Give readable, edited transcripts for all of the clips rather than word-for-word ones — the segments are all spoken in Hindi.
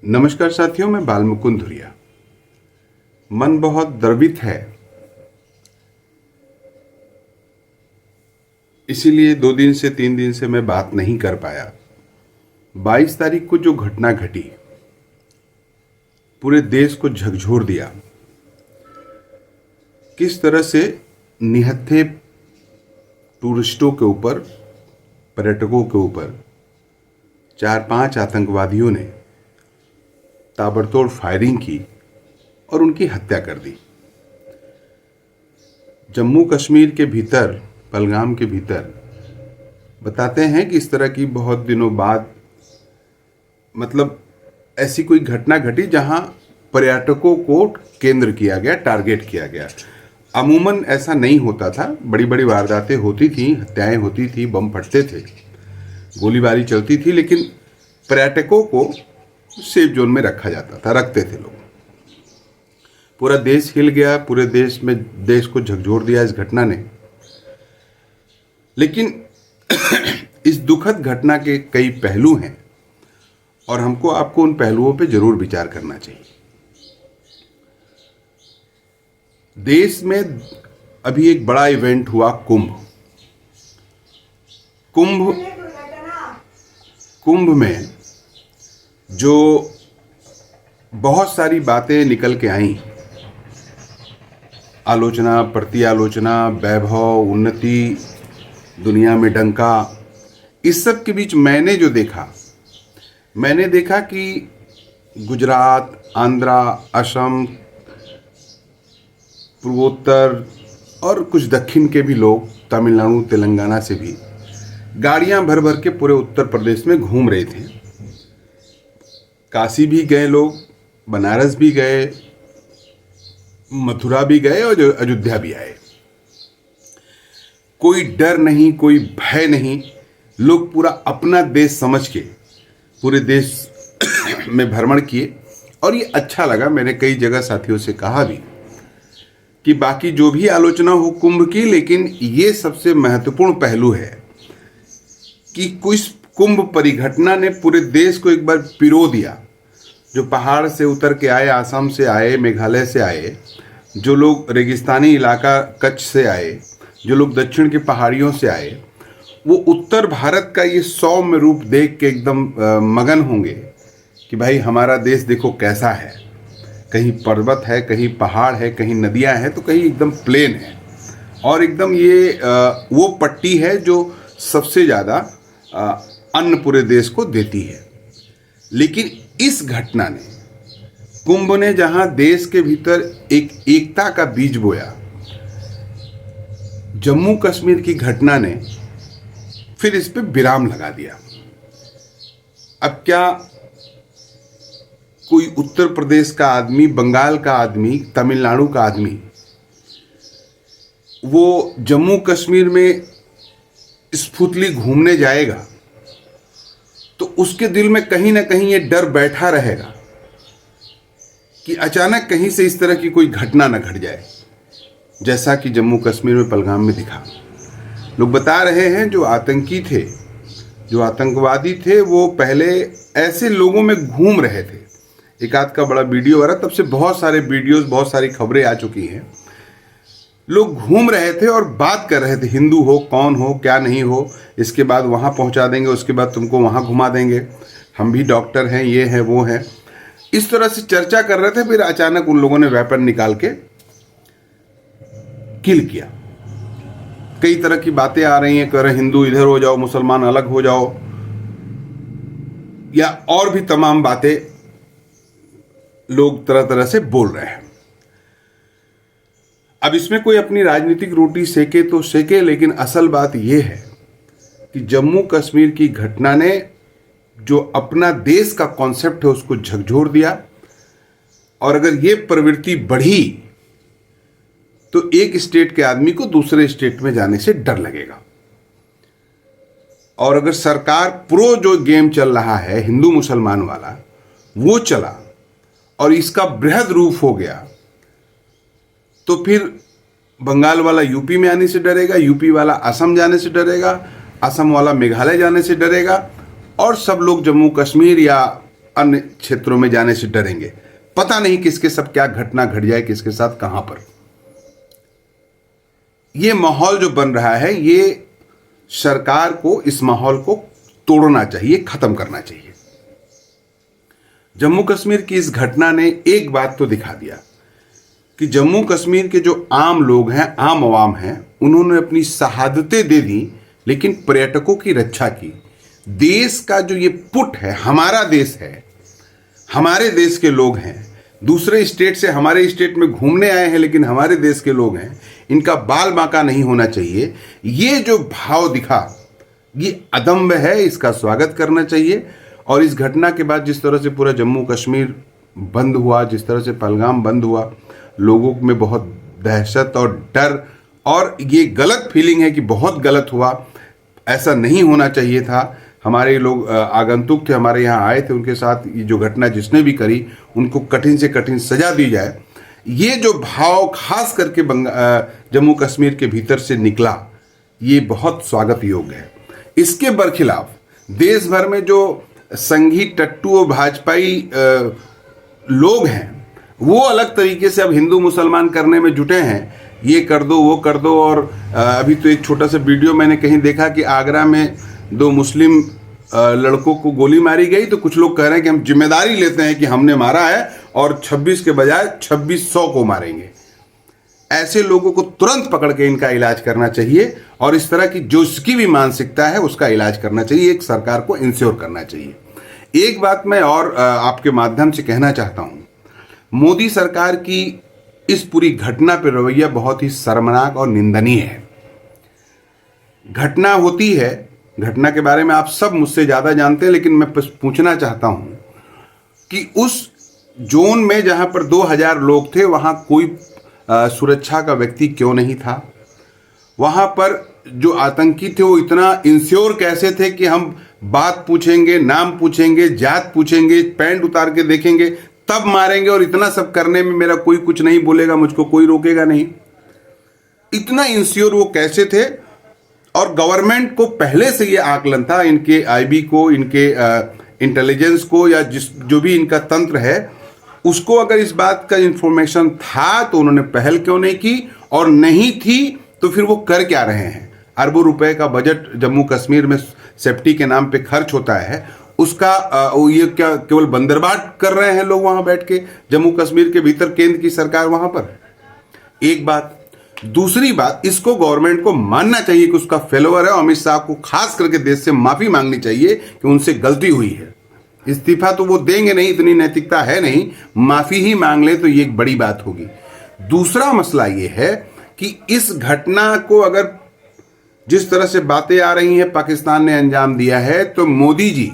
नमस्कार साथियों, मैं बालमुकुंद धुरिया। मन बहुत द्रवित है, इसीलिए 2 दिन से 3 दिन से मैं बात नहीं कर पाया। 22 तारीख को जो घटना घटी, पूरे देश को झकझोर दिया। किस तरह से निहत्थे टूरिस्टों के ऊपर, पर्यटकों के ऊपर 4-5 आतंकवादियों ने ताबड़तोड़ फायरिंग की और उनकी हत्या कर दी। जम्मू कश्मीर के भीतर, पहलगाम के भीतर बताते हैं कि इस तरह की बहुत दिनों बाद ऐसी कोई घटना घटी जहां पर्यटकों को केंद्र किया गया, टारगेट किया गया। अमूमन ऐसा नहीं होता था। बड़ी बड़ी वारदातें होती थी, हत्याएं होती थी, बम फटते थे, गोलीबारी चलती थी, लेकिन पर्यटकों को सेफ जोन में रखा जाता था, रखते थे लोग। पूरा देश हिल गया, पूरे देश को झकझोर दिया इस घटना ने। लेकिन इस दुखद घटना के कई पहलू हैं और हमको आपको उन पहलुओं पे जरूर विचार करना चाहिए। देश में अभी एक बड़ा इवेंट हुआ, कुंभ में जो बहुत सारी बातें निकल के आईं, आलोचना, प्रति आलोचना, वैभव, उन्नति, दुनिया में डंका, इस सब के बीच मैंने देखा कि गुजरात, आंध्रा, असम, पूर्वोत्तर और कुछ दक्षिण के भी लोग, तमिलनाडु, तेलंगाना से भी गाड़ियां भर भर के पूरे उत्तर प्रदेश में घूम रहे थे। काशी भी गए लोग, बनारस भी गए, मथुरा भी गए और अयोध्या भी आए। कोई डर नहीं, कोई भय नहीं। लोग पूरा अपना देश समझ के पूरे देश में भ्रमण किए और ये अच्छा लगा। मैंने कई जगह साथियों से कहा भी कि बाकी जो भी आलोचना हो कुंभ की, लेकिन ये सबसे महत्वपूर्ण पहलू है कि कुछ कुंभ परिघटना ने पूरे देश को एक बार पिरो दिया। जो पहाड़ से उतर के आए, आसाम से आए, मेघालय से आए, जो लोग रेगिस्तानी इलाका कच्छ से आए, जो लोग दक्षिण की पहाड़ियों से आए, वो उत्तर भारत का ये सौम्य रूप देख के एकदम मगन होंगे कि भाई हमारा देश देखो कैसा है। कहीं पर्वत है, कहीं पहाड़ है, कहीं नदियां हैं, तो कहीं एकदम प्लेन है। और एकदम ये वो पट्टी है जो सबसे ज़्यादा अन्न पूरे देश को देती है। लेकिन इस घटना ने, कुंभ ने जहां देश के भीतर एक एकता का बीज बोया, जम्मू कश्मीर की घटना ने फिर इस पे विराम लगा दिया। अब क्या कोई उत्तर प्रदेश का आदमी, बंगाल का आदमी, तमिलनाडु का आदमी वो जम्मू कश्मीर में स्फूर्तली घूमने जाएगा तो उसके दिल में कहीं ना कहीं ये डर बैठा रहेगा कि अचानक कहीं से इस तरह की कोई घटना न घट जाए, जैसा कि जम्मू कश्मीर में पहलगाम में दिखा। लोग बता रहे हैं जो आतंकी थे, जो आतंकवादी थे, वो पहले ऐसे लोगों में घूम रहे थे। एक आध का बड़ा वीडियो आ रहा, तब से बहुत सारे वीडियोस, बहुत सारी खबरें आ चुकी हैं। लोग घूम रहे थे और बात कर रहे थे, हिंदू हो, कौन हो, क्या नहीं हो, इसके बाद वहाँ पहुँचा देंगे, उसके बाद तुमको वहाँ घुमा देंगे, हम भी डॉक्टर हैं, ये हैं, वो हैं, इस तरह से चर्चा कर रहे थे। फिर अचानक उन लोगों ने वेपन निकाल के किल किया। कई तरह की बातें आ रही हैं, कह रहे हिंदू इधर हो जाओ, मुसलमान अलग हो जाओ, या और भी तमाम बातें लोग तरह तरह से बोल रहे हैं। अब इसमें कोई अपनी राजनीतिक रोटी सेके तो सेके, लेकिन असल बात यह है कि जम्मू कश्मीर की घटना ने जो अपना देश का कॉन्सेप्ट है उसको झकझोर दिया। और अगर ये प्रवृत्ति बढ़ी तो एक स्टेट के आदमी को दूसरे स्टेट में जाने से डर लगेगा। और अगर सरकार प्रो जो गेम चल रहा है हिंदू मुसलमान वाला, वो चला और इसका बृहद रूप हो गया, तो फिर बंगाल वाला यूपी में आने से डरेगा, यूपी वाला असम जाने से डरेगा, असम वाला मेघालय जाने से डरेगा, और सब लोग जम्मू कश्मीर या अन्य क्षेत्रों में जाने से डरेंगे। पता नहीं किसके साथ क्या घटना घट जाए, किसके साथ कहां पर। ये माहौल जो बन रहा है, ये सरकार को इस माहौल को तोड़ना चाहिए, खत्म करना चाहिए। जम्मू कश्मीर की इस घटना ने एक बात तो दिखा दिया कि जम्मू कश्मीर के जो आम लोग हैं, आम आवाम हैं, उन्होंने अपनी शहादतें दे दी, लेकिन पर्यटकों की रक्षा की। देश का जो ये पुट है, हमारा देश है, हमारे देश के लोग हैं, दूसरे स्टेट से हमारे स्टेट में घूमने आए हैं, लेकिन हमारे देश के लोग हैं, इनका बाल बांका नहीं होना चाहिए। ये जो भाव दिखा, ये अदम्य है, इसका स्वागत करना चाहिए। और इस घटना के बाद जिस तरह से पूरा जम्मू कश्मीर बंद हुआ, जिस तरह से पहलगाम बंद हुआ, लोगों में बहुत दहशत और डर, और ये गलत फीलिंग है कि बहुत गलत हुआ, ऐसा नहीं होना चाहिए था। हमारे लोग आगंतुक थे, हमारे यहाँ आए थे, उनके साथ ये जो घटना जिसने भी करी, उनको कठिन से कठिन सजा दी जाए। ये जो भाव खास करके जम्मू कश्मीर के भीतर से निकला, ये बहुत स्वागत योग्य है। इसके बरखिलाफ देश भर में जो संघी टट्टू और भाजपाई लोग हैं, वो अलग तरीके से अब हिंदू मुसलमान करने में जुटे हैं, ये कर दो वो कर दो। और अभी तो एक छोटा सा वीडियो मैंने कहीं देखा कि आगरा में 2 मुस्लिम लड़कों को गोली मारी गई, तो कुछ लोग कह रहे हैं कि हम जिम्मेदारी लेते हैं कि हमने मारा है और 26 के बजाय 2600 को मारेंगे। ऐसे लोगों को तुरंत पकड़ के इनका इलाज करना चाहिए, और इस तरह की जो इसकी भी मानसिकता है उसका इलाज करना चाहिए, एक सरकार को इंश्योर करना चाहिए। एक बात मैं और आपके माध्यम से कहना चाहता हूं, मोदी सरकार की इस पूरी घटना पर रवैया बहुत ही शर्मनाक और निंदनीय है। घटना होती है, घटना के बारे में आप सब मुझसे ज़्यादा जानते हैं, लेकिन मैं पूछना चाहता हूं कि उस जोन में जहां पर 2000 लोग थे, वहां कोई सुरक्षा का व्यक्ति क्यों नहीं था? वहां पर जो आतंकी थे वो इतना इंश्योर कैसे थे कि हम बात पूछेंगे, नाम पूछेंगे, जात पूछेंगे, पैंट उतार के देखेंगे, तब मारेंगे, और इतना सब करने में मेरा कोई कुछ नहीं बोलेगा, मुझको कोई रोकेगा नहीं? इतना इंश्योर वो कैसे थे? और गवर्नमेंट को पहले से ये आकलन था, इनके आईबी को, इनके इंटेलिजेंस को, या जो भी इनका तंत्र है, उसको अगर इस बात का इंफॉर्मेशन था तो उन्होंने पहल क्यों नहीं की? और नहीं थी तो फिर वो कर क्या रहे हैं? अरबों रुपए का बजट जम्मू कश्मीर में सेफ्टी के नाम पे खर्च होता है, उसका ये क्या केवल बंदरबाट कर रहे हैं लोग वहां बैठ के, जम्मू कश्मीर के भीतर केंद्र की सरकार वहां पर? एक बात। दूसरी बात, इसको गवर्नमेंट को मानना चाहिए कि उसका फेलोवर है। अमित शाह को खास करके देश से माफी मांगनी चाहिए कि उनसे गलती हुई है। इस्तीफा तो वो देंगे नहीं, इतनी नैतिकता है नहीं, माफी ही मांग ले तो ये एक बड़ी बात होगी। दूसरा मसला ये है कि इस घटना को अगर जिस तरह से बातें आ रही हैं पाकिस्तान ने अंजाम दिया है, तो मोदी जी,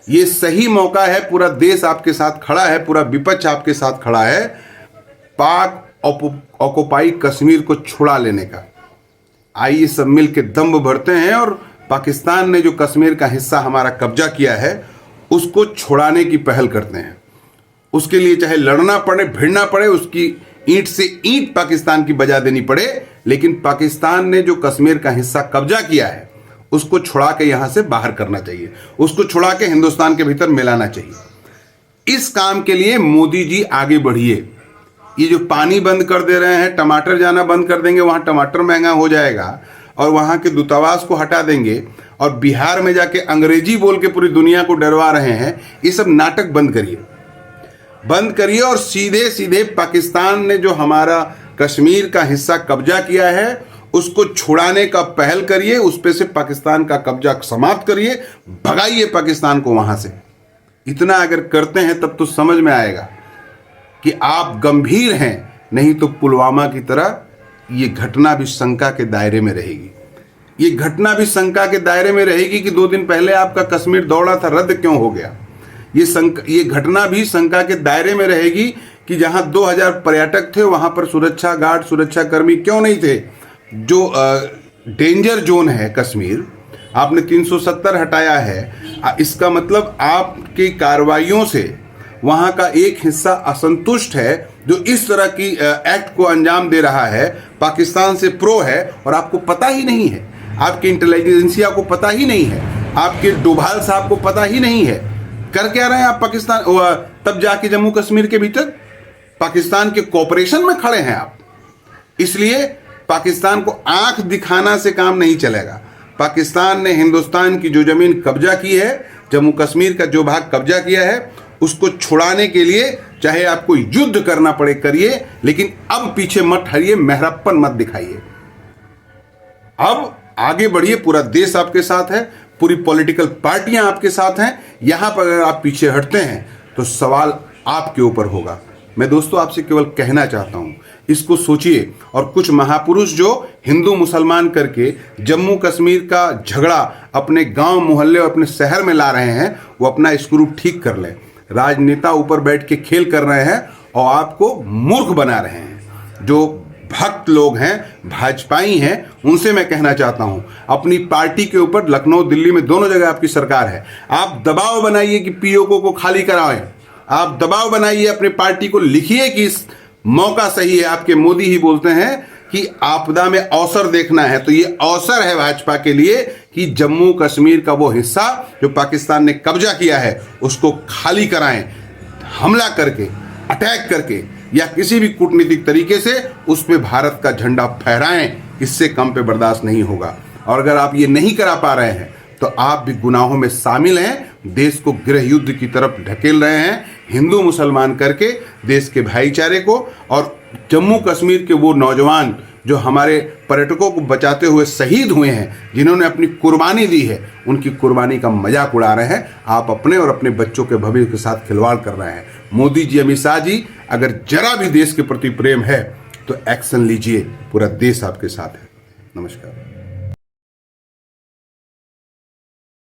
ये सही मौका है, पूरा देश आपके साथ खड़ा है, पूरा विपक्ष आपके साथ खड़ा है, पाक ऑक्युपाई कश्मीर को छुड़ा लेने का। आइए सब मिल के दम भरते हैं और पाकिस्तान ने जो कश्मीर का हिस्सा हमारा कब्जा किया है उसको छुड़ाने की पहल करते हैं। उसके लिए चाहे लड़ना पड़े, भिड़ना पड़े, उसकी ईंट से ईंट पाकिस्तान की बजा देनी पड़े, लेकिन पाकिस्तान ने जो कश्मीर का हिस्सा कब्जा किया है उसको छुड़ा के यहां से बाहर करना चाहिए, उसको छुड़ा के हिंदुस्तान के भीतर मिलाना चाहिए। इस काम के लिए मोदी जी आगे बढ़िए। ये जो पानी बंद कर दे रहे हैं, टमाटर जाना बंद कर देंगे, वहां टमाटर महंगा हो जाएगा, और वहां के दूतावास को हटा देंगे, और बिहार में जाके अंग्रेजी बोल के पूरी दुनिया को डरवा रहे हैं। ये सब नाटक बंद करिए, बंद करिए, और सीधे सीधे पाकिस्तान ने जो हमारा कश्मीर का हिस्सा कब्जा किया है उसको छुड़ाने का पहल करिए, उस पे से पाकिस्तान का कब्जा समाप्त करिए, भगाइए पाकिस्तान को वहां से। इतना अगर करते हैं तब तो समझ में आएगा कि आप गंभीर हैं, नहीं तो पुलवामा की तरह ये घटना भी शंका के दायरे में रहेगी। ये घटना भी शंका के दायरे में रहेगी कि 2 दिन पहले आपका कश्मीर दौड़ा था, रद्द क्यों हो गया। ये घटना भी शंका के दायरे में रहेगी कि जहां 2000 पर्यटक थे वहां पर सुरक्षा गार्ड, सुरक्षा कर्मी क्यों नहीं थे। जो डेंजर जोन है कश्मीर, आपने 370 हटाया है, इसका मतलब आपकी कार्रवाइयों से वहां का एक हिस्सा असंतुष्ट है, जो इस तरह की एक्ट को अंजाम दे रहा है, पाकिस्तान से प्रो है, और आपको पता ही नहीं है, आपकी इंटेलिजेंसिया को पता ही नहीं है, आपके डोभाल साहब को पता ही नहीं है। कर क्या रहे हैं आप पाकिस्तान, तब जाके जम्मू कश्मीर के भीतर पाकिस्तान के कोऑपरेशन में खड़े हैं आप। इसलिए पाकिस्तान को आंख दिखाना से काम नहीं चलेगा। पाकिस्तान ने हिंदुस्तान की जो जमीन कब्जा की है, जम्मू कश्मीर का जो भाग कब्जा किया है, उसको छुड़ाने के लिए चाहे आपको युद्ध करना पड़े करिए, लेकिन अब पीछे मत हटिए, मेहरापन मत दिखाइए। अब आगे बढ़िए, पूरा देश आपके साथ है, पूरी पॉलिटिकल पार्टियां आपके साथ हैं। यहां पर अगर आप पीछे हटते हैं तो सवाल आपके ऊपर होगा। मैं दोस्तों आपसे केवल कहना चाहता हूं, इसको सोचिए। और कुछ महापुरुष जो हिंदू मुसलमान करके जम्मू कश्मीर का झगड़ा अपने गांव मोहल्ले और अपने शहर में ला रहे हैं, वो अपना स्क्रू ठीक कर लें। राजनेता ऊपर बैठ के खेल कर रहे हैं और आपको मूर्ख बना रहे हैं। जो भक्त लोग हैं, भाजपाई हैं, उनसे मैं कहना चाहता हूं, अपनी पार्टी के ऊपर लखनऊ दिल्ली में दोनों जगह आपकी सरकार है, आप दबाव बनाइए कि पीओके को खाली कराएं। आप दबाव बनाइए, अपनी पार्टी को लिखिए कि इस मौका सही है। आपके मोदी ही बोलते हैं कि आपदा में अवसर देखना है, तो ये अवसर है भाजपा के लिए कि जम्मू कश्मीर का वो हिस्सा जो पाकिस्तान ने कब्जा किया है उसको खाली कराएं। हमला करके, अटैक करके या किसी भी कूटनीतिक तरीके से उस पर भारत का झंडा फहराएं। इससे कम पे बर्दाश्त नहीं होगा। और अगर आप ये नहीं करा पा रहे हैं तो आप भी गुनाहों में शामिल हैं, देश को गृह युद्ध की तरफ ढकेल रहे हैं, हिंदू मुसलमान करके देश के भाईचारे को। और जम्मू कश्मीर के वो नौजवान जो हमारे पर्यटकों को बचाते हुए शहीद हुए हैं, जिन्होंने अपनी कुर्बानी दी है, उनकी कुर्बानी का मजाक उड़ा रहे हैं। आप अपने और अपने बच्चों के भविष्य के साथ खिलवाड़ कर रहे हैं। मोदी जी, अमित शाह जी, अगर जरा भी देश के प्रति प्रेम है तो एक्शन लीजिए, पूरा देश आपके साथ है। नमस्कार।